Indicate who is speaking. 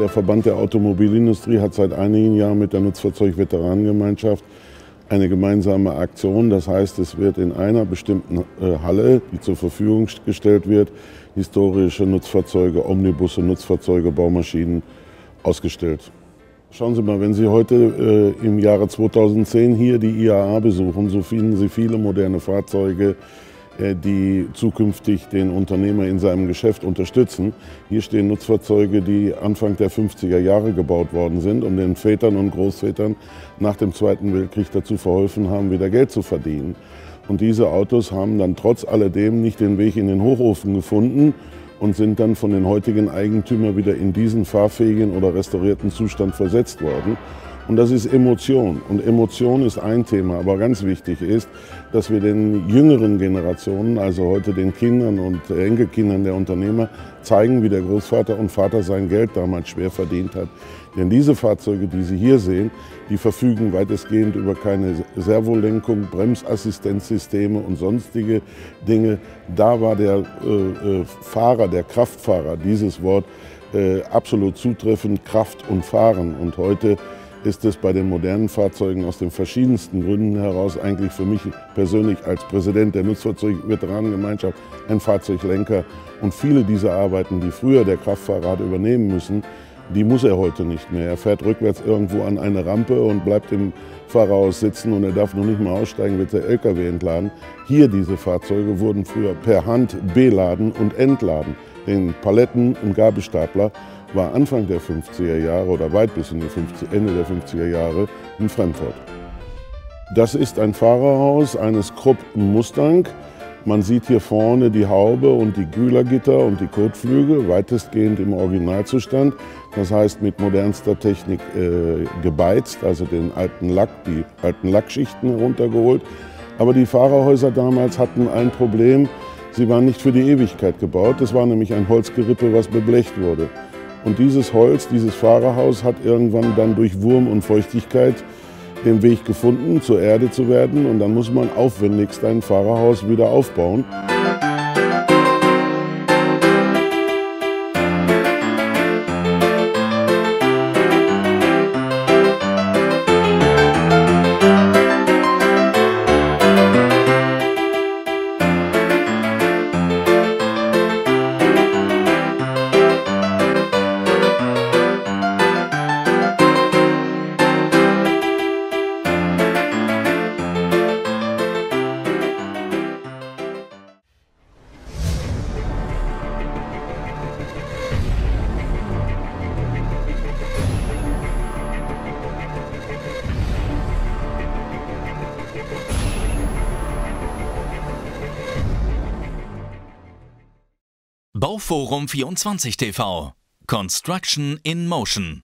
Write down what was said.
Speaker 1: Der Verband der Automobilindustrie hat seit einigen Jahren mit der Nutzfahrzeug-Veteranengemeinschaft eine gemeinsame Aktion. Das heißt, es wird in einer bestimmten Halle, die zur Verfügung gestellt wird, historische Nutzfahrzeuge, Omnibusse, Nutzfahrzeuge, Baumaschinen ausgestellt. Schauen Sie mal, wenn Sie heute im Jahre 2010 hier die IAA besuchen, so finden Sie viele moderne Fahrzeuge, die zukünftig den Unternehmer in seinem Geschäft unterstützen. Hier stehen Nutzfahrzeuge, die Anfang der 50er Jahre gebaut worden sind und den Vätern und Großvätern nach dem Zweiten Weltkrieg dazu verholfen haben, wieder Geld zu verdienen. Und diese Autos haben dann trotz alledem nicht den Weg in den Hochofen gefunden und sind dann von den heutigen Eigentümern wieder in diesen fahrfähigen oder restaurierten Zustand versetzt worden. Und das ist Emotion. Und Emotion ist ein Thema, aber ganz wichtig ist, dass wir den jüngeren Generationen, also heute den Kindern und Enkelkindern der Unternehmer, zeigen, wie der Großvater und Vater sein Geld damals schwer verdient hat. Denn diese Fahrzeuge, die Sie hier sehen, die verfügen weitestgehend über keine Servolenkung, Bremsassistenzsysteme und sonstige Dinge. Da war der Fahrer, der Kraftfahrer, dieses Wort absolut zutreffend, Kraft und Fahren. Und heute ist es bei den modernen Fahrzeugen aus den verschiedensten Gründen heraus eigentlich für mich persönlich als Präsident der Nutzfahrzeug-Veteranengemeinschaft ein Fahrzeuglenker. Und viele dieser Arbeiten, die früher der Kraftfahrer hat übernehmen müssen, die muss er heute nicht mehr. Er fährt rückwärts irgendwo an eine Rampe und bleibt im Fahrerhaus sitzen und er darf noch nicht mal aussteigen, wird der LKW entladen. Hier, diese Fahrzeuge, wurden früher per Hand beladen und entladen. Den Paletten- und Gabelstapler war Anfang der 50er Jahre oder weit bis in die Ende der 50er Jahre ein Fremdwort. Das ist ein Fahrerhaus eines Krupp Mustang. Man sieht hier vorne die Haube und die Kühlergitter und die Kotflügel, weitestgehend im Originalzustand. Das heißt mit modernster Technik gebeizt, also den alten Lack, die alten Lackschichten heruntergeholt. Aber die Fahrerhäuser damals hatten ein Problem, sie waren nicht für die Ewigkeit gebaut. Das war nämlich ein Holzgerippe, was beblecht wurde. Und dieses Holz, dieses Fahrerhaus hat irgendwann dann durch Wurm und Feuchtigkeit den Weg gefunden, zur Erde zu werden. Und dann muss man aufwendigst ein Fahrerhaus wieder aufbauen.
Speaker 2: Bauforum 24 TV. Construction in Motion.